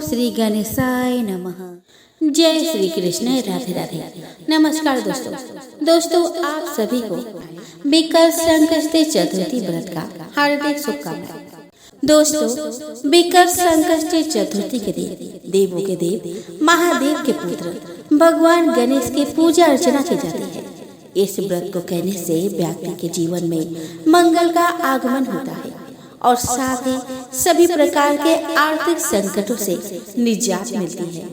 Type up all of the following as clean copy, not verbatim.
श्री गणेशाय नमः। जय श्री कृष्ण। राधे राधे। नमस्कार दोस्तों आप सभी को विकट संकष्टी चतुर्थी व्रत का हार्दिक शुभकामनाएं। दोस्तों विकट संकष्टी चतुर्थी के दिन देवों के देव महादेव के पुत्र भगवान गणेश की पूजा अर्चना की जाती है। इस व्रत को कहने से व्यक्ति के जीवन में मंगल का आगमन होता है और साथ ही सभी प्रकार के आर्थिक संकटों से निजात मिलती है।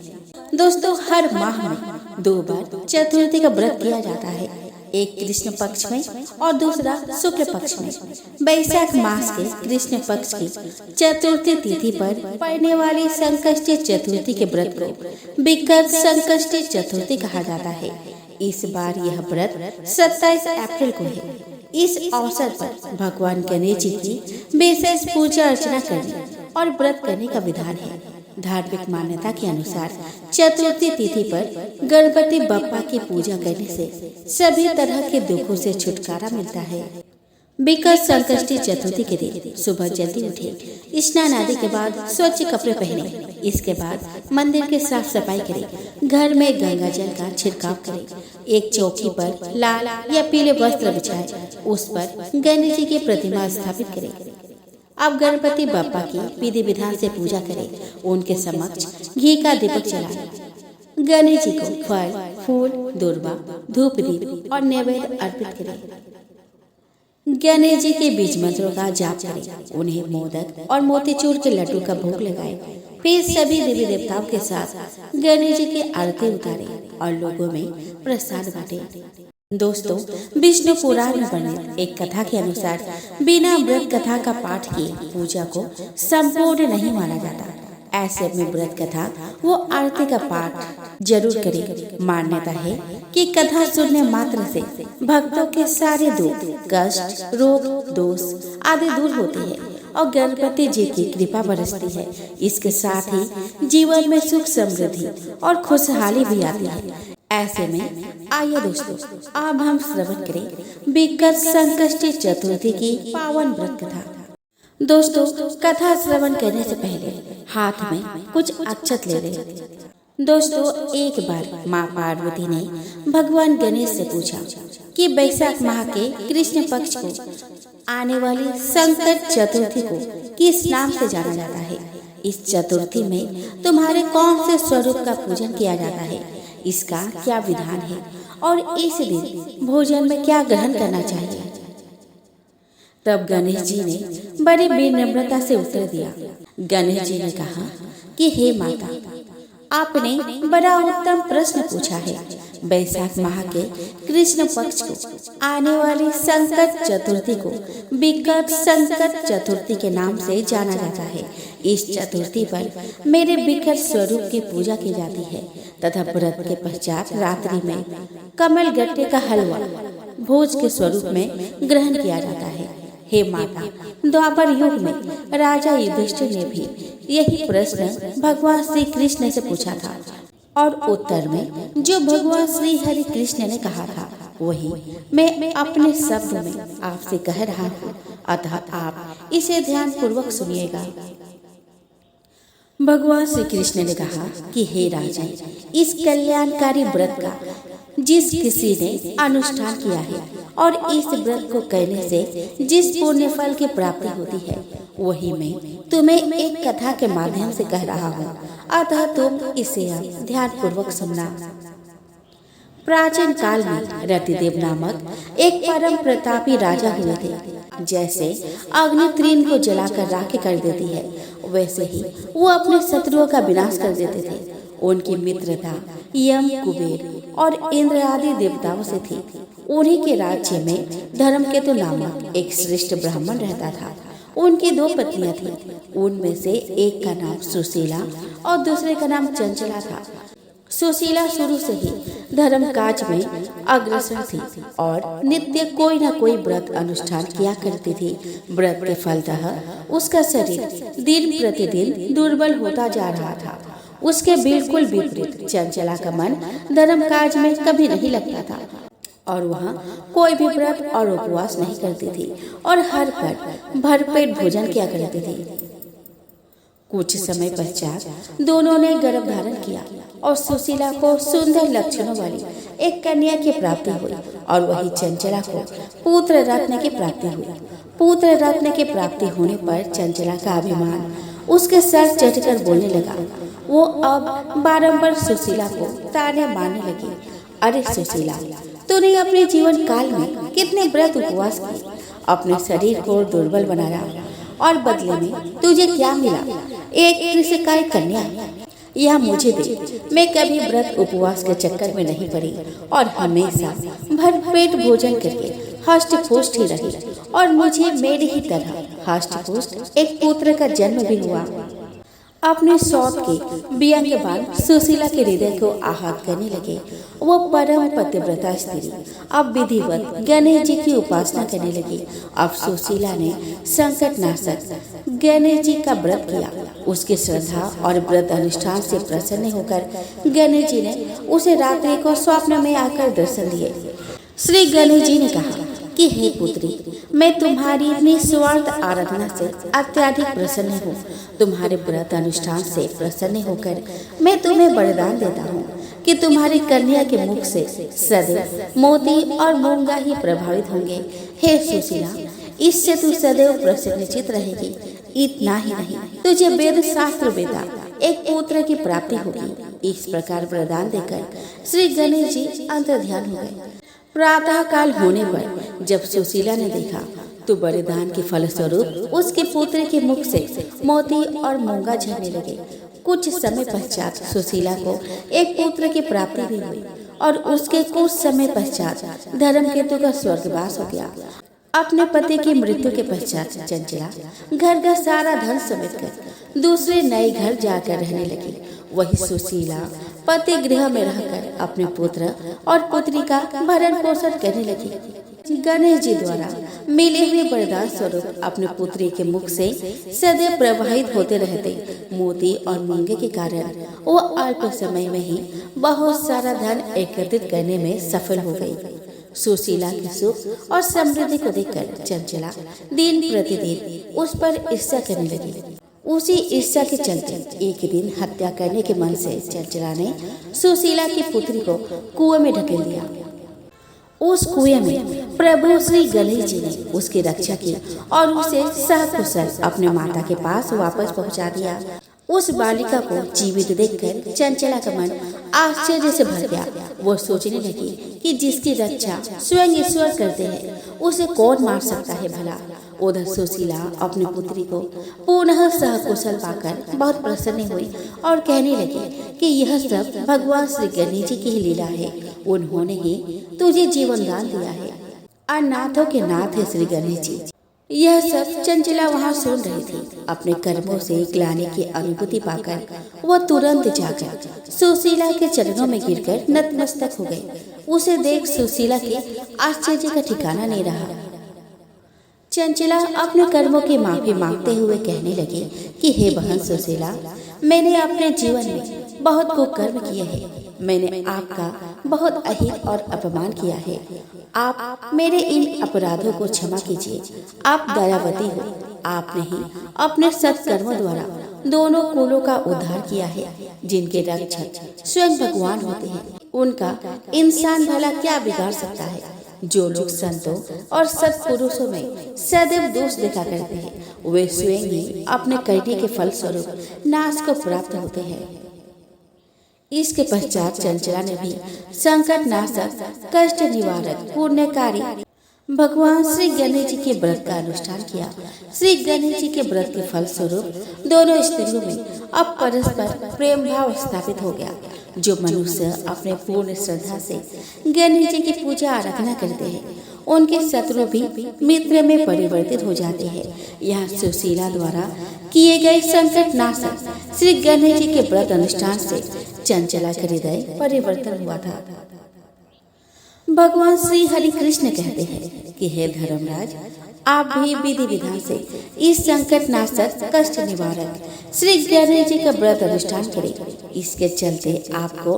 दोस्तों हर माह में 2 बार चतुर्थी का व्रत किया जाता है, एक कृष्ण पक्ष में और दूसरा शुक्ल पक्ष में। वैशाख मास के कृष्ण पक्ष की चतुर्थी तिथि पर पड़ने वाली संकष्टी चतुर्थी के व्रत को विकट संकष्टी चतुर्थी कहा जाता है। इस बार यह व्रत 27 अप्रैल को है। इस अवसर पर भगवान गणेश जी की विशेष पूजा अर्चना करने और व्रत करने का विधान है। धार्मिक मान्यता के अनुसार चतुर्थी तिथि पर गणपति बप्पा की पूजा करने से सभी तरह के दुखों से छुटकारा मिलता है। विकट संकष्टी चतुर्थी के दिन सुबह जल्दी उठे, स्नान आदि के बाद स्वच्छ कपड़े पहने, इसके बाद मंदिर की साफ सफाई करें, घर में गंगा जल का छिड़काव करें, एक चौकी पर लाल या पीले वस्त्र बिछाए, उस पर गणेश जी की प्रतिमा स्थापित करें। अब गणपति बप्पा की विधि विधान से पूजा करें, उनके समक्ष घी का दीपक जलाएं। गणेश जी को फल, फूल, दूर्वा, धूप दीप और नैवेद्य अर्पित करें। गणेश जी के बीज मंत्रों का जाप करें, उन्हें मोदक और मोतीचूर के लड्डू का भोग लगाएं। फिर सभी देवी देवताओं के साथ गणेश जी की आरती उतारें और लोगों में प्रसाद बांटें। दोस्तों विष्णु पुराण में वर्णित एक कथा के अनुसार बिना व्रत कथा का पाठ किए पूजा को संपूर्ण नहीं माना जाता। ऐसे में व्रत कथा वो आरती का पाठ जरूर करें। मान्यता है कि कथा सुनने मात्र से भक्तों के सारे दुख, कष्ट, रोग, दोष आदि दूर होते हैं और गणपति जी की कृपा बरसती है। इसके साथ ही जीवन में सुख, समृद्धि और खुशहाली भी आती है। ऐसे में आइए दोस्तों अब हम श्रवण करें विकट संकष्टी चतुर्थी की पावन व्रत कथा। दोस्तों कथा श्रवण करने से पहले हाथ में कुछ अक्षत ले लें। दोस्तों एक बार माँ पार्वती ने भगवान गणेश से पूछा कि वैशाख माह के कृष्ण पक्ष को आने वाली संकट चतुर्थी को किस नाम से जाना जाता है। इस चतुर्थी में तुम्हारे कौन से स्वरूप का पूजन किया जाता है, इसका क्या विधान है और इस दिन भोजन में क्या ग्रहण करना चाहिए। तब गणेश जी ने बड़ी विनम्रता से उत्तर दिया। गणेश जी ने कहा कि हे माता, आपने बड़ा उत्तम प्रश्न पूछा है। वैशाख माह के कृष्ण पक्ष को आने वाली संकट चतुर्थी को विकट संकट चतुर्थी के नाम से जाना जाता है। इस चतुर्थी पर मेरे विकट स्वरूप की पूजा की जाती है तथा व्रत के पश्चात रात्रि में कमल गट्टे का हलवा भोज के स्वरूप में ग्रहण किया जाता है। हे माता, द्वापर युग में राजा युधिष्ठिर ने भी यही प्रश्न भगवान श्री कृष्ण से पूछा था और उत्तर में जो भगवान श्री हरि कृष्ण ने कहा था वही मैं अपने शब्द में आपसे कह रहा हूँ, अतः आप इसे ध्यान पूर्वक सुनिएगा। भगवान श्री कृष्ण ने कहा कि हे राजा, इस कल्याणकारी व्रत का जिस किसी ने अनुष्ठान किया है और इस व्रत को करने से जिस पुण्य फल की प्राप्ति होती है वही मैं तुम्हें एक कथा के माध्यम से कह रहा हूँ, अतः तुम इसे अब ध्यान पूर्वक सुनना। प्राचीन काल में रतिदेव नामक एक परम प्रतापी राजा हुए थे। जैसे अग्नि तृण को जलाकर राख कर देती है, वैसे ही वो अपने शत्रुओं का विनाश कर देते थे। उनकी मित्रता यम, कुबेर और इंद्र आदि देवताओं से थी। उन्हीं के राज्य में धर्मकेतु नामक एक श्रेष्ठ ब्राह्मण रहता था। उनकी 2 पत्नियां थीं। उनमें से एक का नाम सुशीला और दूसरे का नाम चंचला था। सुशीला शुरू से ही धर्म काज में अग्रसर थी और नित्य कोई न कोई व्रत अनुष्ठान किया करती थी। व्रत के फलतः उसका शरीर दिन प्रतिदिन दुर्बल होता जा रहा था। उसके बिल्कुल विपरीत चंचला का मन धर्म काज में कभी नहीं लगता था और वह कोई भी व्रत और उपवास नहीं करती थी और हर पल भरपेट भोजन किया करती थी। कुछ समय पश्चात दोनों ने गर्भ धारण किया और सुशीला को सुंदर लक्षणों वाली एक कन्या की प्राप्ति हुई और वही चंचला को पुत्र रत्न की प्राप्ति हुई। पुत्र रत्न की प्राप्ति होने पर चंचला का अभिमान उसके सर चढ़कर बोलने लगा। वो अब बारंबार सुशीला को ताने मारने लगी। अरे सुशीला, तूने अपने जीवन काल में कितने व्रत उपवास किए, अपने शरीर को दुर्बल बनाया और बदले में तुझे क्या मिला? एक कृषिकाय कन्या। यह मुझे दे। मैं कभी व्रत उपवास के चक्कर में नहीं पड़ी और हमेशा भरपेट भोजन करके हष्ट पुष्ट ही रही और मुझे मेरी ही तरह हष्ट पुष्ट एक पुत्र का जन्म भी हुआ। अपने सौत के बियांग के बाद सुशीला के हृदय को आहत करने लगे। वो परम पतिव्रता स्त्री अब विधिवत गणेश जी की उपासना करने लगी। अब सुशीला ने संकट नाशक गणेश जी का व्रत किया। उसकी श्रद्धा और व्रत अनुष्ठान से प्रसन्न होकर गणेश जी ने उसे रात्रि को स्वप्न में आकर दर्शन दिए। श्री गणेश जी ने कहा कि हे पुत्री, मैं तुम्हारी निस्वार्थ आराधना से अत्यधिक प्रसन्न हूँ। तुम्हारे व्रत अनुष्ठान से प्रसन्न होकर मैं तुम्हें वरदान देता हूँ कि तुम्हारी कन्या के मुख से सदैव मोती और मूंगा ही प्रभावित होंगे। हे सुशीला, इससे तू सदैव प्रसन्नचित रहेगी। इतना ही नहीं, तुझे वेद शास्त्र वेदा एक पुत्र की प्राप्ति होगी। इस प्रकार वरदान देकर श्री गणेश जी अंतर्ध्यान हो गए। प्रातः काल होने पर जब सुशीला ने देखा तो वरदान के फलस्वरूप उसके पुत्र के मुख से मोती और मूंगा झरने लगे। कुछ समय पश्चात सुशीला को एक पुत्र की प्राप्ति भी हुई और उसके कुछ समय पश्चात धर्मकेतु का स्वर्गवास हो गया। अपने पति की मृत्यु के पश्चात चंचला घर का सारा धन समेट कर दूसरे नए घर जाकर रहने लगी। वही सुशीला पति गृह में रहकर अपने पुत्र और पुत्री का भरण पोषण करने लगी। गणेश जी द्वारा मिले हुए वरदान स्वरूप अपने पुत्री के मुख से सदैव प्रवाहित होते रहते मोती और मूंगे के कारण वो अल्प समय में ही बहुत सारा धन एकत्रित करने में सफल हो गई। सुशीला के सुख और समृद्धि को देखकर चंचला दिन प्रतिदिन उस पर ईर्ष्या करने लगी। उसी ईर्ष्या के चलते एक दिन हत्या करने के मन से चंचला ने सुशीला की पुत्री को कुएं में ढकेल दिया। उस कुएं में प्रभु श्री गणेश जी ने उसकी रक्षा की और उसे सकुशल अपने माता के पास वापस पहुंचा दिया। उस बालिका को जीवित देखकर चंचला का मन आश्चर्य से भर गया। वो सोचने लगी कि जिसकी रक्षा स्वयं ईश्वर करते हैं उसे कौन मार सकता है भला। उधर सुशीला अपनी पुत्री को पुनः सहकुशल पाकर बहुत प्रसन्न हुई और कहने लगी कि यह सब भगवान श्री गणेश जी की ही लीला है। उन्होंने ही तुझे जीवन दान दिया है। अनाथों के नाथ है श्री गणेश जी। यह सब चंचला वहाँ सुन रही थी। अपने कर्मों से ग्लानि की अनुभूति पाकर वह तुरंत जाकर सुशीला के चरणों में गिरकर नतमस्तक हो गई। उसे देख सुशीला के आश्चर्य का ठिकाना नहीं रहा। चंचला अपने कर्मों की माफी मांगते हुए कहने लगी कि हे बहन सुशीला, मैंने अपने जीवन में बहुत कुकर्म किए हैं। मैंने आपका बहुत अहित और अपमान किया है। आप मेरे इन अपराधों को क्षमा कीजिए। आप दयावती हो। आपने ही अपने सत्कर्मों द्वारा दोनों कुलों का उद्धार किया है। जिनके रक्षक स्वयं भगवान होते हैं, उनका इंसान भला क्या बिगाड़ सकता है। जो लोग संतों और सत्पुरुषों में सदैव दोष देखा करते हैं, वे स्वयं ही अपने करने के फल स्वरूप नाश को प्राप्त होते हैं। इसके पश्चात चंचला ने भी संकट नाशक, कष्ट निवारक, पुण्यकारी भगवान श्री गणेश जी के व्रत का अनुष्ठान किया। श्री गणेश जी के व्रत के फल स्वरूप दोनों स्त्रियों में अब परस्पर प्रेम भाव स्थापित हो गया। जो मनुष्य अपने पूर्ण श्रद्धा से गणेश जी की पूजा आराधना करते हैं, उनके शत्रु भी मित्र में परिवर्तित हो जाते हैं। यह सुशीला द्वारा किए गए संकट नाशक श्री गणेश जी के व्रत अनुष्ठान से चंचला का हृदय परिवर्तन हुआ था। भगवान श्री हरि कृष्ण कहते हैं कि हे धर्मराज, आप भी विधि विधान से इस संकट नाशक, कष्ट निवारक श्री गणेश जी का व्रत अनुष्ठान करें। इसके चलते आपको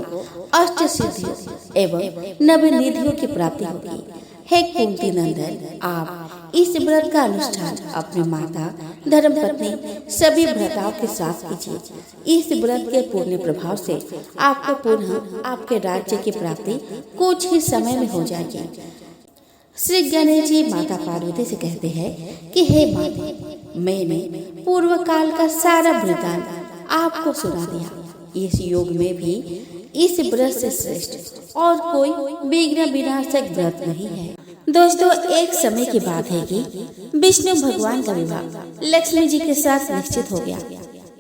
अष्ट सिद्धियों एवं नवनिधियों की प्राप्ति होगी। हे कुंती नंदन, आप इस व्रत का अनुष्ठान अपनी माता, धर्मपत्नी, सभी भ्राताओं के साथ कीजिए। इस व्रत के पूर्ण प्रभाव से आपको पुनः आपके राज्य की प्राप्ति कुछ ही समय में हो जाएगी। श्री गणेश जी माता पार्वती से कहते हैं कि हे माता, मैंने पूर्व काल का सारा वृतांत आपको सुना दिया। इस युग में भी इस व्रत से श्रेष्ठ और कोई विघ्न विनाशक व्रत नहीं है। दोस्तों, एक समय की बात है कि विष्णु भगवान का विवाह लक्ष्मी जी के साथ निश्चित हो गया।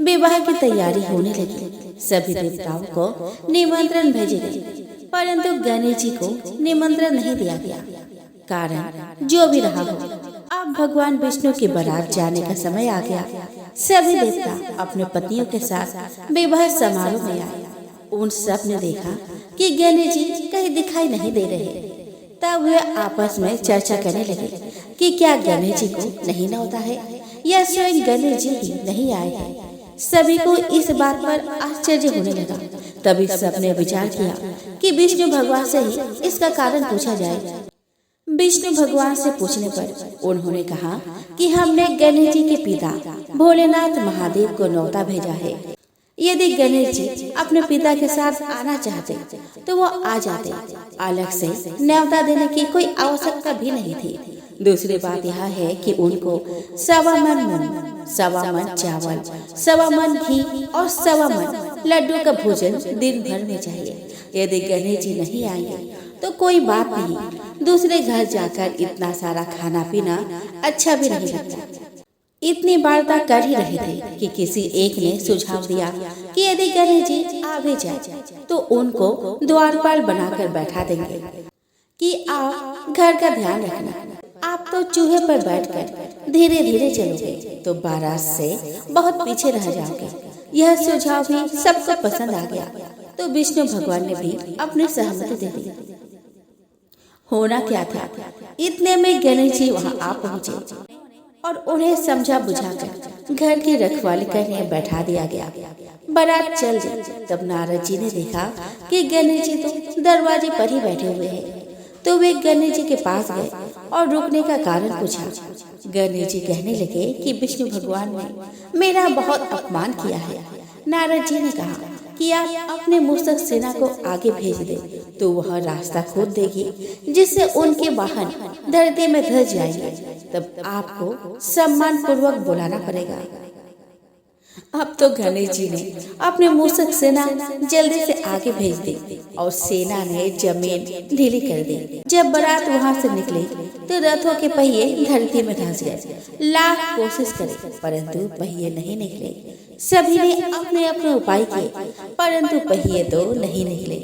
विवाह की तैयारी होने लगी। सभी देवताओं को निमंत्रण भेजे गए, परंतु गणेश जी को निमंत्रण नहीं दिया गया। कारण जो भी रहा हो, अब भगवान विष्णु की बारात जाने का समय आ गया। सभी देवता अपने पत्नियों के साथ विवाह समारोह में आए। उन सब ने देखा कि गणेश जी कहीं दिखाई नहीं दे रहे। तब वे आपस में चर्चा करने लगे कि क्या गणेश जी को नहीं न्योता है या स्वयं गणेश जी ही नहीं आए हैं। सभी को इस बात पर आश्चर्य होने लगा। तभी सबने विचार किया कि विष्णु भगवान से ही इसका कारण पूछा जाए। विष्णु भगवान से पूछने पर उन्होंने कहा कि हमने गणेश जी के पिता भोलेनाथ महादेव को न्योता भेजा है। यदि गणेश जी अपने पिता के साथ आना चाहते तो वो आ जाते। अलग से न्योता देने की कोई आवश्यकता भी नहीं थी। दूसरी बात यह है कि उनको 1.25 मन मूंग, 1.25 मन चावल, 1.25 मन घी और 1.25 मन लड्डू का भोजन दिन भर में चाहिए। यदि गणेश जी नहीं आएंगे तो कोई बात नहीं, दूसरे घर जाकर इतना सारा खाना पीना अच्छा भी नहीं लगता। इतनी वार्ता कर ही रहे थे कि किसी एक ने सुझाव दिया कि यदि गणेश जी आ भी जाए तो उनको द्वारपाल बनाकर बैठा देंगे कि आप घर का ध्यान रखना। आप तो चूहे पर बैठकर धीरे धीरे चलोगे तो बारात से बहुत पीछे रह जाओगे। यह सुझाव भी सबको पसंद आ गया, तो विष्णु भगवान ने भी अपनी सहमति दे दी। होना क्या था, इतने में गणेश जी वहाँ आ पहुँचे और उन्हें समझा बुझाकर घर की रखवाली करने बैठा दिया गया। बारात चल गई। तब नारद जी ने देखा कि गणेश जी तो दरवाजे पर ही बैठे हुए हैं। तो वे गणेश जी के पास गए और रुकने का कारण पूछा। गणेश जी कहने लगे कि विष्णु भगवान ने मेरा बहुत अपमान किया है। नारद जी ने कहा कि आप अपने मूषक सेना को आगे भेज दे तो वह रास्ता खोद देगी, जिससे उनके वाहन धरती में धस जाएंगे। तब आपको सम्मान पूर्वक बुलाना पड़ेगा। अब तो गणेश जी ने अपने मूषक सेना जल्दी से आगे भेज दी और सेना ने जमीन ढीली कर दी। जब बारात वहां से निकली तो रथों के पहिए धरती में धंस गए। लाख कोशिश करे परंतु पहिए नहीं निकले। सभी ने अपने अपने उपाय किए परंतु पहिए तो नहीं निकले,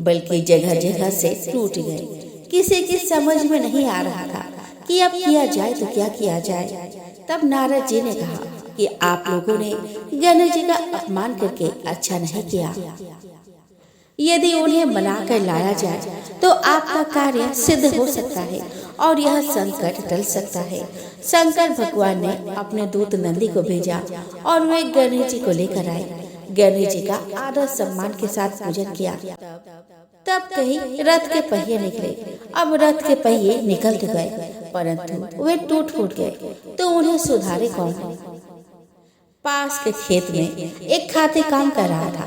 बल्कि जगह जगह से टूट गए। किसी की समझ में नहीं आ रहा था कि अब किया जाए तो क्या किया जाए। तब नारद जी ने कहा कि आप लोगों ने गणेश जी का अपमान करके अच्छा नहीं किया। यदि उन्हें मनाकर लाया जाए तो आपका कार्य सिद्ध हो सकता है और यह संकट टल सकता है। शंकर भगवान ने अपने दूत नंदी को भेजा और वे गणेश जी को लेकर आए। गणेश जी का आदर सम्मान के साथ पूजन किया। तब कहीं रथ के पहिए निकले। अब रथ के पहिए निकल तो गए परंतु वे टूट फूट गए, तो उन्हें सुधारे कौन? पास के खेत में एक खाते काम कर रहा था,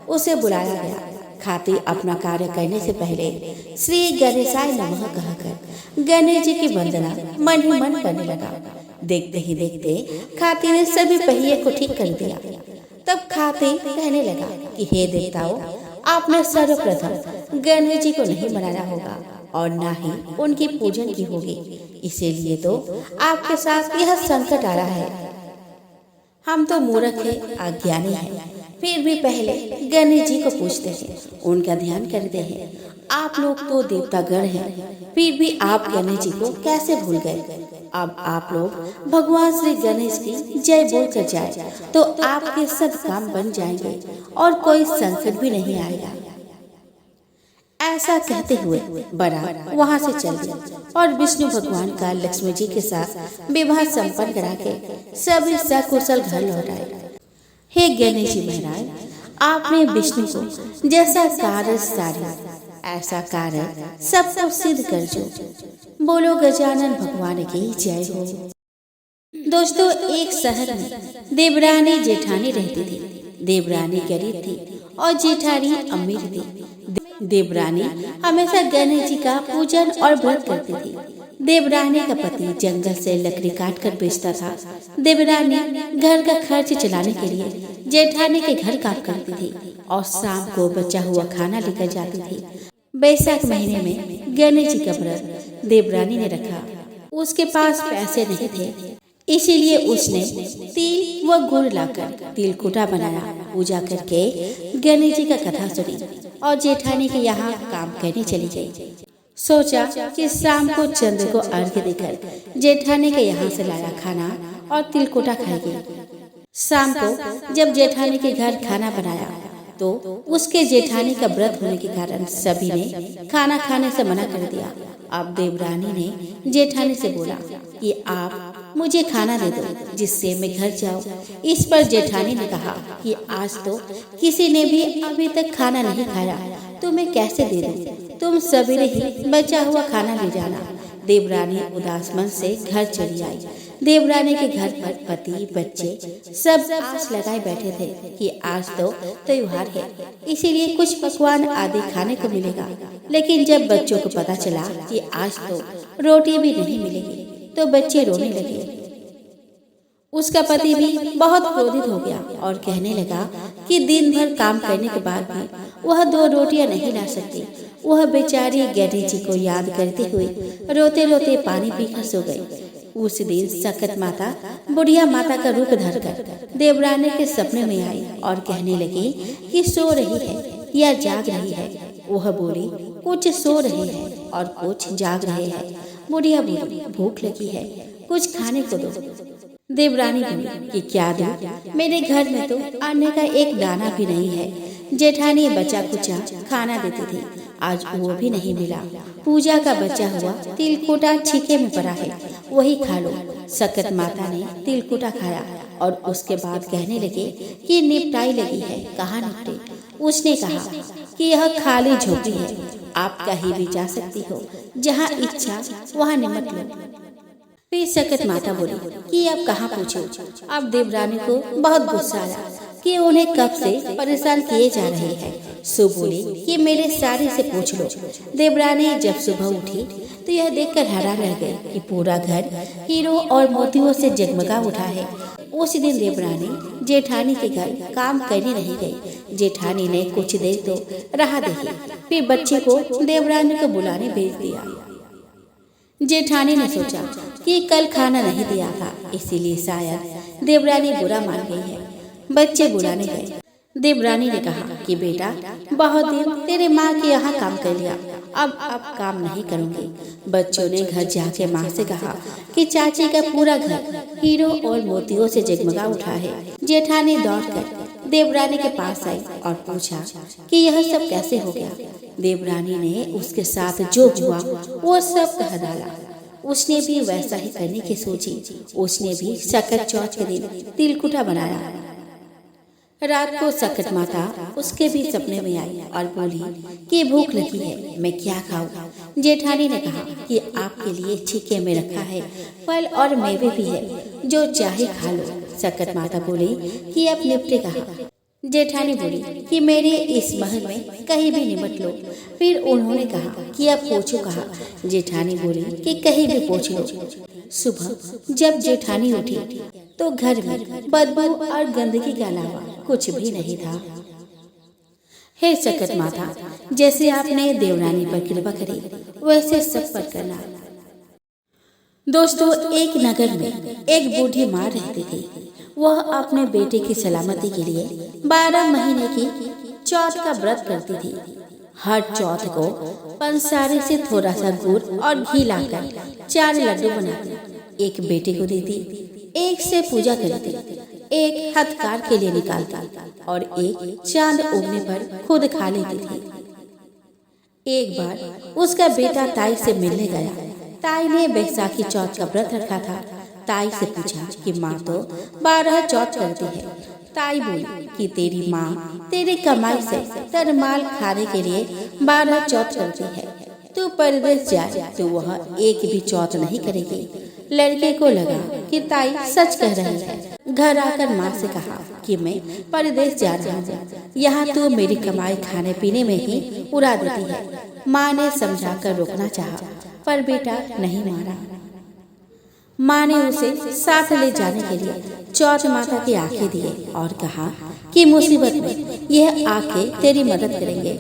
उसे बुलाया गया। खाते अपना कार्य करने से पहले श्री गणेशाय नमः कहकर गणेश जी की वंदना मन ही मन करने लगा। देखते ही देखते खाते ने सभी पहिए को ठीक कर दिया। तब खाते कहने लगा कि हे देवताओं, आपने सर्वप्रथम गणेश जी को नहीं मनाना होगा और न ही उनकी पूजन की होगी। इसीलिए तो आपके साथ यह संकट आ रहा है। हम तो मूर्ख है, अज्ञानी है, फिर भी पहले गणेश जी को पूछते हैं, उनका ध्यान करते हैं। आप लोग तो देवतागण हैं, फिर भी आप गणेश जी को कैसे भूल गए? अब आप लोग भगवान श्री गणेश की जय बोल कर जाए तो आपके सब काम बन जाएंगे और कोई संकट भी नहीं आएगा। ऐसा कहते हुए बारात वहां से चल गई और विष्णु भगवान का लक्ष्मी जी के साथ विवाह संपन्न करा के सभी सकुशल घर लौट आए। हे गणेश जी महाराज, आपने विष्णु को जैसा कार्य सारी ऐसा कार्य सबको सिद्ध कर जो। बोलो गजानन भगवान की जय हो। दोस्तों, एक शहर में देवरानी जेठानी रहती थी। देवरानी गरीब थी और जेठानी अमीर थी। देवरानी हमेशा गणेश जी का पूजन और व्रत करती थी। देवरानी का पति जंगल से लकड़ी काट कर बेचता था। देवरानी घर का खर्च चलाने के लिए जेठानी के घर काम करती थी और शाम को बचा हुआ खाना लेकर जाती थी। बैसाख महीने में गणेश जी का व्रत देवरानी ने रखा। उसके पास पैसे नहीं थे, इसीलिए उसने तिल व गुड़ लाकर तिलकुटा बनाया। पूजा करके गणेश जी का कथा सुनी और जेठानी के यहाँ काम करने चली गई। सोचा कि शाम को चंद्र को अर्घ्य देकर जेठानी के यहाँ से लाया खाना और तिलकुटा खाएगी। शाम को जब जेठानी के घर खाना बनाया तो उसके जेठानी का व्रत होने के कारण सभी ने खाना खाने से मना कर दिया। अब देवरानी ने जेठानी से बोला कि आप मुझे खाना दे दो जिससे मैं घर जाऊं। इस पर जेठानी ने कहा कि आज तो किसी ने भी अभी तक खाना नहीं खाया, तो मैं कैसे दे दूं? तुम सवेरे ही बचा हुआ खाना ले जाना। देवरानी उदास मन से घर चली आई। देवरानी के घर पर पति बच्चे सब आस लगाए बैठे थे कि आज तो त्योहार है, इसीलिए कुछ पकवान आदि खाने को मिलेगा। लेकिन जब बच्चों को पता चला कि आज तो रोटी भी नहीं मिलेगी तो बच्चे रोने लगे। उसका पति भी बहुत क्रोधित हो गया और कहने लगा कि दिन भर काम करने के बाद भी वह 2 रोटियां नहीं ला सकती। वह बेचारी गणेश जी को याद करते हुए रोते रोते पानी पीकर सो गई। उस दिन सकत माता बुढ़िया माता का रूप धरकर देवरानी के सपने में आई और कहने लगी कि सो रही है या जाग रही है। वह बोली, कुछ सो रही है और कुछ जाग रहे हैं। बुढ़िया बोली, भूख लगी है, कुछ खाने को दो। देवरानी बोली कि क्या दूं? मेरे घर में तो अन्न का एक दाना भी नहीं है। जेठानी बचा कुचा खाना देती थी, आज वो भी नहीं मिला। पूजा का बचा हुआ तिलकुटा छीके में पड़ा है, वही खा लो। सकत माता ने तिलकुटा खाया और उसके बाद कहने लगे कि निपटाई लगी है, कहाँ निपटे? उसने कहा कि यह खाली झोपड़ी है, आप कहीं भी जा सकती हो, जहाँ इच्छा वहाँ निमट लो। फिर सकत माता बोली कि अब कहाँ पूछो। अब देवरानी को बहुत गुस्सा आया कि उन्हें कब से परेशान किए जा रहे हैं। सो बोली कि मेरे सारे से पूछ लो। देवरानी जब सुबह उठी तो यह देखकर हैरान रह गई कि पूरा घर हीरो और मोतियों से जगमगा उठा है। उस दिन देवरानी जेठानी के घर काम करने नहीं गई। जेठानी ने कुछ देर तो राह देखी, फिर बच्चे को देवरानी को बुलाने भेज दिया। जेठानी ने सोचा कि कल खाना नहीं दिया था, इसीलिए शायद देवरानी बुरा मान गई है। बच्चे बुलाने गए। देवरानी ने कहा कि बेटा, बहुत दिन तेरे माँ के यहाँ काम कर लिया, अब काम नहीं करूँगी। बच्चों ने घर जाके माँ से कहा कि चाची का पूरा घर हीरो और मोतियों से जगमगा उठा है। जेठानी दौड़कर देवरानी के पास आई और पूछा कि यह सब कैसे हो गया। देवरानी ने उसके साथ जो हुआ वो सब कह डाला। उसने भी वैसा ही करने की सोची। उसने भी सकत चौथ के दिन तिलकुटा बनाया। रात को सकट माता उसके भी सपने में आई और बोली कि भूख लगी है, मैं क्या खाऊं। जेठानी ने कहा कि आपके लिए छीके में रखा है फल और मेवे भी है, जो चाहे खा लो। सकट माता बोली कि अब निपटे कहाँ। जेठानी बोली कि मेरे इस महल में कहीं भी निपट लो। फिर उन्होंने कहा कि अब पूछो कहाँ। जेठानी बोली कि कहीं भी पूछ लो। सुबह जब जेठानी उठी तो घर में बदबू और गंदगी के अलावा कुछ भी नहीं था। हे सकट माता, जैसे आपने देवरानी पर कृपा करी वैसे सब पर करना। दोस्तों, एक नगर में एक बूढ़ी माँ रहती थी। वह अपने बेटे की सलामती के लिए 12 महीने की चौथ का व्रत करती थी। हर चौथ को पंसारे से थोड़ा सा गुड़ और घी लाकर 4 लड्डू बनाती, एक बेटे को देती, एक से पूजा करती, एक हथकार के लिए निकालती और एक चांद उगने पर खुद खा लेती थी। एक बार उसका बेटा ताई से मिलने गया। ताई ने बैसाखी चौथ का व्रत रखा था। ताई से पूछा कि माँ तो 12 चौथ करती है। ताई बोली कि तेरी माँ तेरी कमाई से तरमाल खाने के लिए 12 चौथ करती है। तू परदेश जाए तो वह एक भी चौथ नहीं करेगी। लड़के को लगा कि ताई सच कह रही है। घर आकर माँ से कहा कि मैं परदेश जा रहा हूँ, यहाँ तू मेरी कमाई खाने पीने में ही उड़ा देती है। माँ ने समझाकर रोकना चाहा, पर बेटा नहीं माना। माँ ने उसे साथ ले जाने के लिए चौथ माता की आंखें दिए और कहा कि मुसीबत में यह आंखें तेरी मदद करेंगे।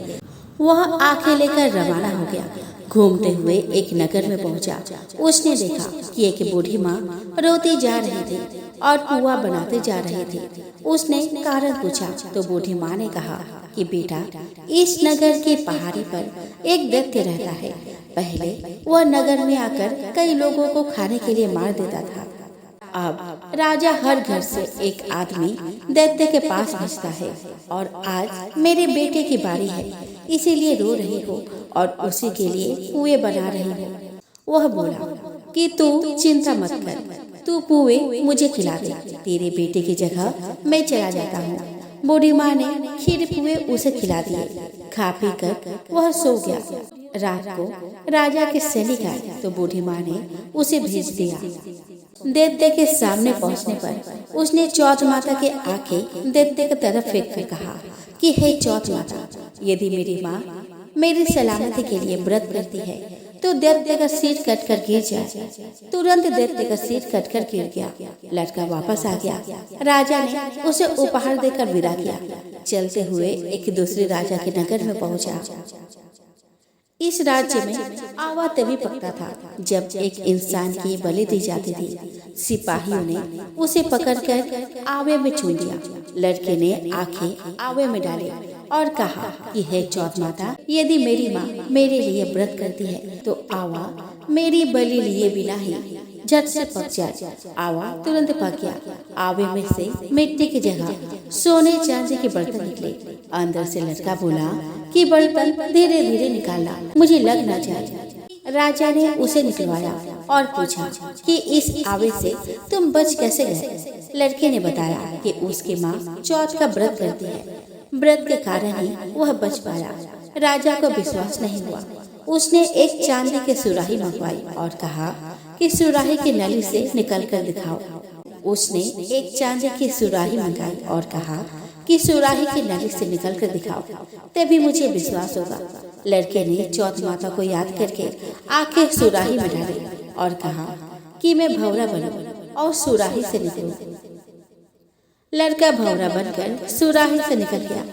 वह आंखें लेकर रवाना हो गया। घूमते हुए एक नगर में पहुंचा। उसने देखा कि एक बूढ़ी माँ रोती जा रही थी और पुआ बनाते जा रहे थे। उसने कारण पूछा तो बूढ़ी माँ ने कहा कि बेटा, इस नगर के पहाड़ी पर एक दैत्य रहता है। पहले वह नगर में आकर कई लोगों को खाने के लिए मार देता था। अब राजा हर घर से एक आदमी दैत्य के पास भेजता है और आज मेरे बेटे की बारी है, इसीलिए रो रही हो और उसी के लिए पुए बना रही हो। वह बोला कि तू चिंता मत कर, तू पुए मुझे खिला दे, तेरे बेटे की जगह मैं चला जाता हूँ। बूढ़ी माँ ने खीर पुए उसे खिला दिए। खा पी कर वह सो गया। रात को राजा के सैनिक आए तो बूढ़ी माँ ने उसे भेज दिया। दैत्य के सामने पहुंचने पर उसने चौथ माता के आंखें दैत्य की तरफ फेंक कर कहा कि हे चौथ माता, यदि मेरी माँ मेरी सलामती के लिए व्रत करती है तो दैत्य का सिर कटकर गिर जाए। तुरंत दैत्य का सिर कटकर गिर गया। लड़का वापस आ गया। राजा ने उसे उपहार देकर विदा किया। चलते हुए एक दूसरे राजा के नगर में पहुंचा। इस राज्य में आवा तभी पकता था जब एक इंसान की बलि दी जाती थी। सिपाहियों ने उसे पकड़कर आवे में छू दिया। लड़के ने आंखें आवे में डाली और कहा कि हे चौथ माता, यदि मेरी माँ मेरे लिए व्रत करती है तो आवा मेरी बलि लिए बिना ही झट से पक जाए। आवा तुरंत पक गया। आवे में से मिट्टी की जगह सोने चांदी के बर्तन निकले। अंदर से लड़का बोला कि बर्तन धीरे धीरे निकालना, मुझे लग ना जाए। राजा ने उसे निकलवाया और पूछा कि इस आवे से तुम बच कैसे गए। लड़के ने बताया कि उसकी माँ चौथ का व्रत करती है, व्रत के कारण ही वह बच पाया। राजा को विश्वास नहीं हुआ। उसने एक चांदी की सुराही मंगवाई और कहा कि सुराही की नली से निकल कर दिखाओ। उसने एक चांदी की सुराही मंगाई और कहा कि सुराही की नली से निकल कर दिखाओ, तभी मुझे विश्वास होगा। लड़के ने चौथ माता को याद करके आंखें सुराही में डाली और कहा कि मैं भौरा बनूं और सुराही से निकलूं। लड़का भौरा बनकर सुराही से निकल गया।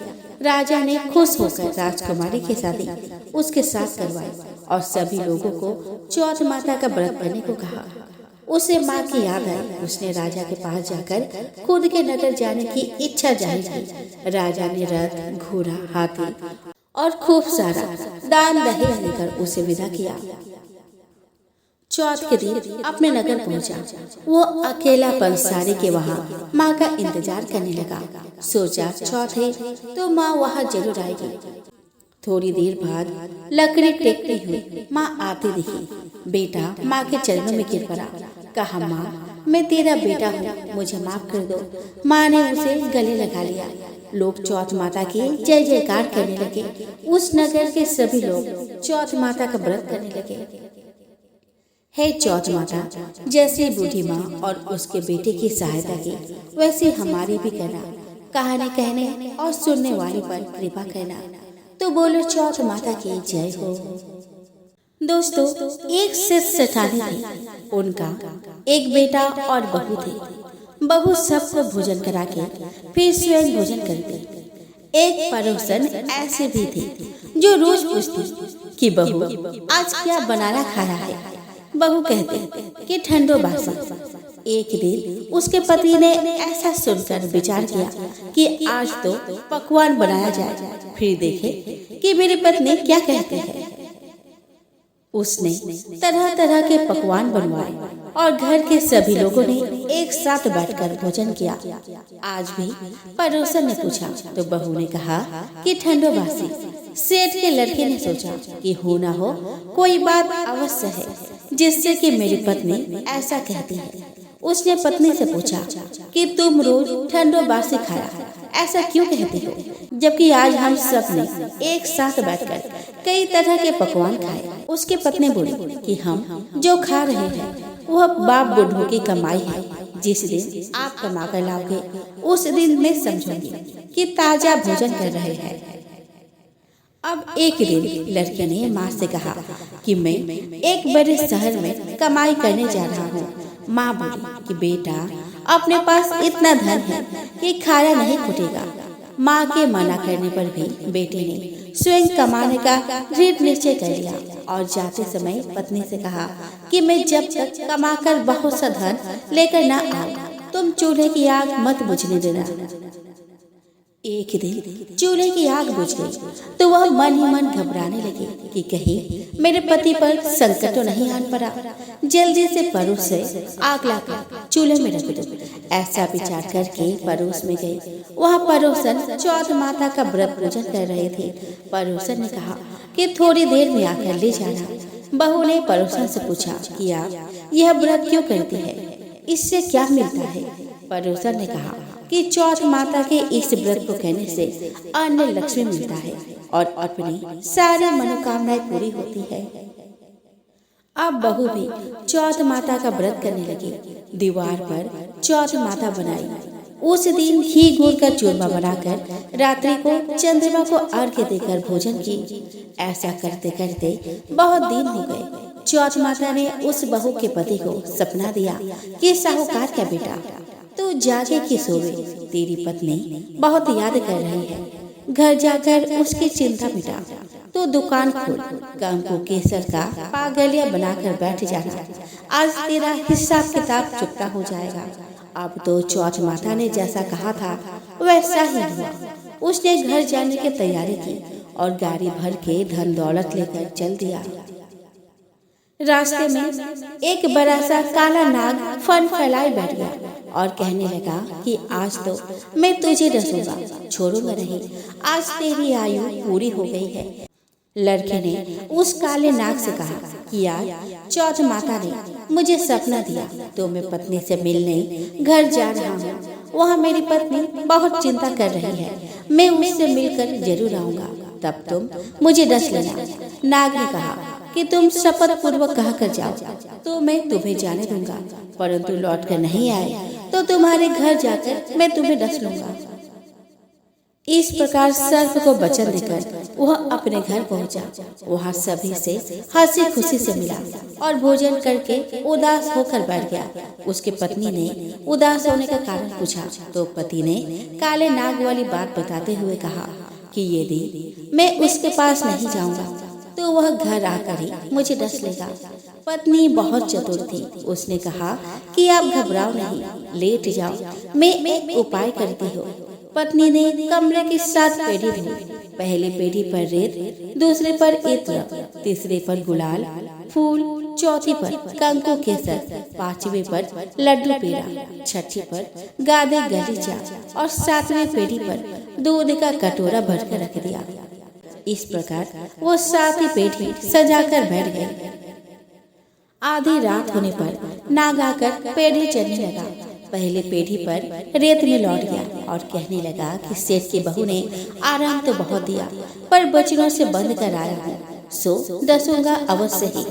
राजा ने खुश होकर राजकुमारी की शादी उसके साथ करवाई और सभी लोगों को चौथ माता का व्रत करने को कहा। उसे माँ की याद आई। उसने राजा के पास जाकर खुद के नगर जाने की इच्छा जाहिर की। राजा ने रथ, घोड़ा, हाथी और खूब सारा दान दहेज देकर उसे विदा किया। चौथ के दिन अपने नगर पहुंचा। वो अकेला पंसारी के वहाँ माँ का इंतजार करने लगा। सोचा चौथ है तो माँ वहाँ जरूर आएगी। थोड़ी देर बाद लकड़ी टेकती हुई माँ आती दिखी। बेटा माँ के चरणों में गिर पड़ा। कहा, माँ मैं तेरा बेटा हूँ, मुझे माफ कर दो। माँ ने उसे गले लगा लिया। लोग चौथ माता की जय जयकार करने लगे। उस नगर के सभी लोग चौथ माता का व्रत करने लगे। हे चौथ माता, जैसे बूढ़ी माँ और उसके बेटे की सहायता की वैसे हमारी भी करना। कहानी कहने और सुनने वाले पर कृपा करना। तो बोलो चौथ माता की जय हो। दोस्तों, एक सेठानी थी। उनका एक बेटा और बहू थी। बहू सबको भोजन करा के फिर स्वयं भोजन करती। एक पड़ोसन ऐसी भी थी जो रोज पूछती कि बहू आज क्या बनाना खाया है। बहू कहते कि ठंडो बासा। एक दिन उसके पति ने ऐसा सुनकर विचार किया कि आज तो पकवान बनाया जाए, फिर देखे कि मेरी पत्नी क्या कहती है। उसने तरह तरह के पकवान बनवाए और घर के सभी लोगों ने एक साथ बैठकर भोजन किया। आज भी पड़ोसन ने पूछा तो बहू ने कहा कि ठंडो बासी। सेठ के लड़के ने सोचा कि हो ना हो कोई बात अवश्य है जिससे कि मेरी पत्नी ऐसा कहती है। उसने पत्नी से पूछा कि तुम रोज ठंडो बासी खाया ऐसा क्यों कहती हो, जबकि आज हम सब ने एक साथ बैठकर कई तरह के पकवान खाए। उसकी पत्नी बोली कि हम जो खा रहे हैं वह बाप बूढ़ों की कमाई है। जिस दिन आप कमा कर लाओगे उस दिन मैं समझूंगी कि ताजा भोजन कर रहे हैं। अब एक दिन लड़के ने माँ से कहा कि मैं एक बड़े शहर में कमाई करने जा रहा हूँ। माँ बोली कि बेटा अपने पास इतना धन है कि खाया नहीं फूटेगा। माँ के मना करने पर भी बेटे ने स्वयं कमाने का दृढ़ निश्चय कर लिया और जाते समय पत्नी से कहा कि मैं जब तक कमाकर बहुत सा धन लेकर न आऊं तुम चूल्हे की आग मत बुझने देना। एक दिन चूल्हे की आग बुझ गई तो वह मन ही मन घबराने लगी कि कहीं मेरे पति पर संकट तो नहीं आन पड़ा। जल्दी से परोस से आग लाकर चूल्हे में रख दो, ऐसा विचार करके परोस में गई। वह पड़ोसन चौथ माता का व्रत पूजन कर रहे थे। पड़ोसन ने कहा कि थोड़ी देर में आकर ले जाना। बहू ने पड़ोसन से पूछा कि आप यह व्रत क्यों करती है, इससे क्या मिलता है। पड़ोसन ने कहा कि चौथ माता के इस व्रत को करने से अन्न लक्ष्मी मिलता है और अपनी सारी मनोकामनाएं पूरी होती है। अब बहू भी चौथ माता का व्रत करने लगी। दीवार पर चौथ माता बनाई। उस दिन घी गुड़ का चूरमा बनाकर रात्रि को चंद्रमा को अर्घ्य देकर भोजन की। ऐसा करते करते बहुत दिन हो गए। चौथ माता ने उस बहू के पति को सपना दिया कि साहूकार का बेटा तू जागे कि सोवे, तेरी पत्नी बहुत याद कर रही है। घर जाकर उसकी चिंता मिटा। तो दुकान खोल, कंकु केसर का पागलिया बनाकर बैठ जाना। आज तेरा हिसाब किताब चुकता हो जाएगा। अब तो चौथ माता ने जैसा कहा था वैसा ही हुआ। उसने घर जाने की तैयारी की और गाड़ी भर के धन दौलत लेकर चल दिया। रास्ते में एक बड़ा सा काला नाग फन फैलाए बैठ गया और कहने लगा कि आज तो मैं तुझे डसूंगा, छोड़ूंगा नहीं। आज तेरी आयु पूरी हो गई है। लड़के ने उस काले नाग से कहा कि आज चौथ माता ने मुझे सपना दिया तो मैं पत्नी से मिलने घर जा रहा हूँ। वहाँ मेरी पत्नी बहुत चिंता कर रही है। मैं उससे मिलकर जरूर आऊँगा, तब तुम मुझे डस लेना। नाग ने कहा कि तुम शपथ पूर्वक कहा कर जाओ तो मैं तुम्हें जाने दूंगा, परंतु लौट कर नहीं आए तो तुम्हारे घर जाकर मैं तुम्हें डस लूंगा। इस प्रकार सर्प को वचन देकर वह अपने घर पहुंचा। वहां सभी से हंसी खुशी से मिला और भोजन करके उदास होकर बैठ गया। उसकी पत्नी ने उदास होने का कारण पूछा तो पति ने काले नाग वाली बात बताते हुए कहा कि यदि मैं उसके पास नहीं जाऊंगा तो वह घर आकर ही मुझे डस लेगा। पत्नी बहुत चतुर थी। उसने कहा कि आप घबराओ नहीं, लेट जाओ, मैं एक उपाय करती हूँ। पत्नी ने कमरे की 7 पेढ़ी धोई। पहली पेढ़ी पर रेत, दूसरे पर इत्र, तीसरे पर गुलाल फूल, चौथी पर कंकु केसर, 5वीं पर लड्डू पेड़ा, 6ठी पर गादे गलीचा और 7वीं पेढ़ी पर दूध का कटोरा भरकर रख दिया। इस प्रकार वो 7 पेढ़ी सजाकर बैठ गई। आधी रात होने पर नाग आकर पेढ़ी चढ़ने लगा। पहले पेढ़ी पर रेत में लौट गया और कहने लगा कि सेठ की बहू ने आराम तो बहुत दिया पर बचनों से बंद कर आया हूँ, सो डसूंगा अवश्य ही।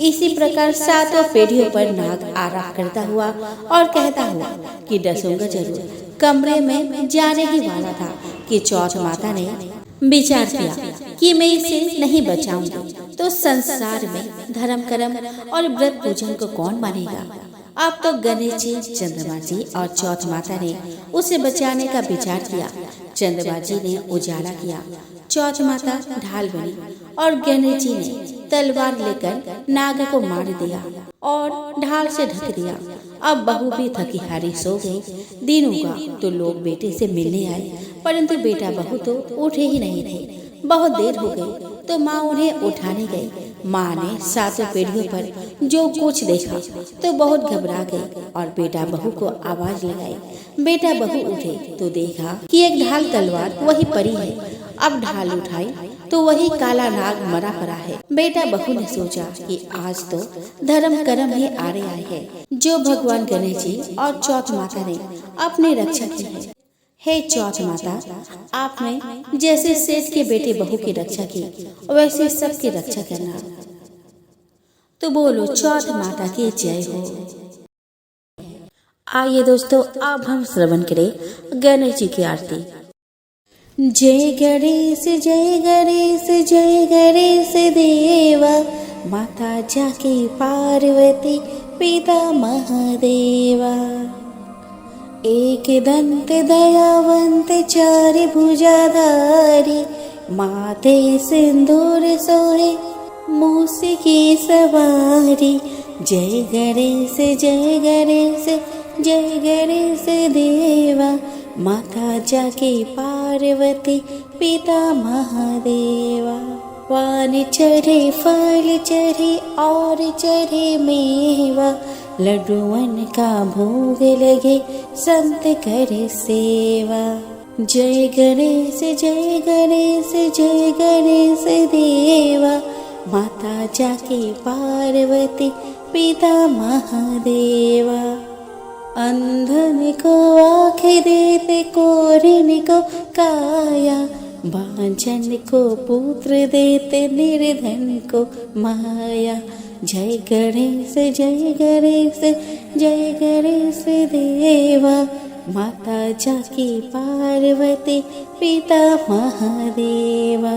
इसी प्रकार 7 पेढ़ियों पर नाग आराम करता हुआ और कहता हुआ कि डसूंगा जरूर। कमरे में जाने ही वाला था कि चौथ माता ने विचार किया कि मैं इसे नहीं बचाऊंगी तो संसार में धर्म कर्म और व्रत पूजन को कौन मानेगा। अब तो गणेश जी, चंद्रमा जी और चौथ माता ने उसे बचाने का विचार किया। चंद्रमा जी ने उजाला किया, चौथ माता ढाल बनी और गणेश जी ने तलवार लेकर नाग को मार दिया और ढाल से ढक दिया। अब बहू भी थकी हारी सो गई। दिन उगा तो लोग बेटे से मिलने आए, परंतु बेटा बहू तो उठे ही नहीं थे। बहुत देर हो गई तो माँ उन्हें उठाने गई। माँ ने 7 पेढ़ियों पर जो कुछ देखा तो बहुत घबरा गई और बेटा बहू को आवाज लगाई। बेटा बहू उठे तो देखा कि एक ढाल तलवार वही पड़ी है। अब ढाल उठाई तो वही काला नाग मरा पड़ा है। बेटा बहू ने सोचा कि आज तो धर्म कर्म ही आड़े आए हैं, जो भगवान गणेश जी और चौथ माता ने अपनी रक्षा की है। हे चौथ माता, आपने जैसे सेठ के बेटे बहू की रक्षा की वैसे सबकी रक्षा करना। तो बोलो चौथ माता की जय हो। आइए दोस्तों, अब हम श्रवण करें गणेश जी की आरती। जय गणेश जय गणेश जय गणेश देवा, माता जाके पार्वती पिता महादेवा। एक दंत दयावंत चार भुजाधारी, माथे सिंदूर सोहे मूसी की सवारी। जय गणेश जय गणेश जय गणेश देवा, माता जाके पार्वती पिता महादेवा। पान चढ़े फल चढ़े और चढ़े मेवा, लड्डुअन का भोग लगे संत करे सेवा। जय गणेश जय गणेश जय गणेश देवा, माता जाके पार्वती पिता महादेवा। अंधन को आँख देते कोरिन को काया, बांझन को पुत्र देते निर्धन को माया। जय गणेश जय गणेश जय गणेश देवा, माता जाकी पार्वती पिता महादेवा।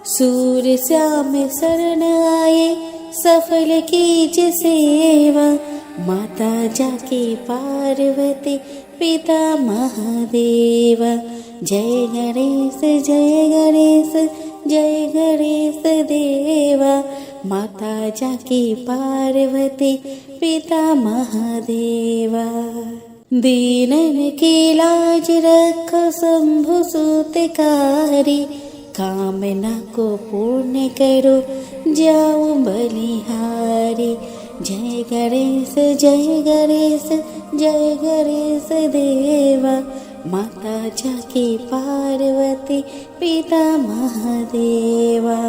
सूर्य श्याम शरण आए सफल कीज सेवा, माता जाके पार्वती पिता महादेवा। जय गणेश जय गणेश जय गणेश देवा, माता जाके पार्वती पिता महादेवा। दीनन की लाज रखो शंभु सूतकारी, कामना को पूर्ण करो जाओ बलिहारी। जय गणेश जय गणेश जय गणेश देवा, माता जाके पार्वती पिता महादेवा।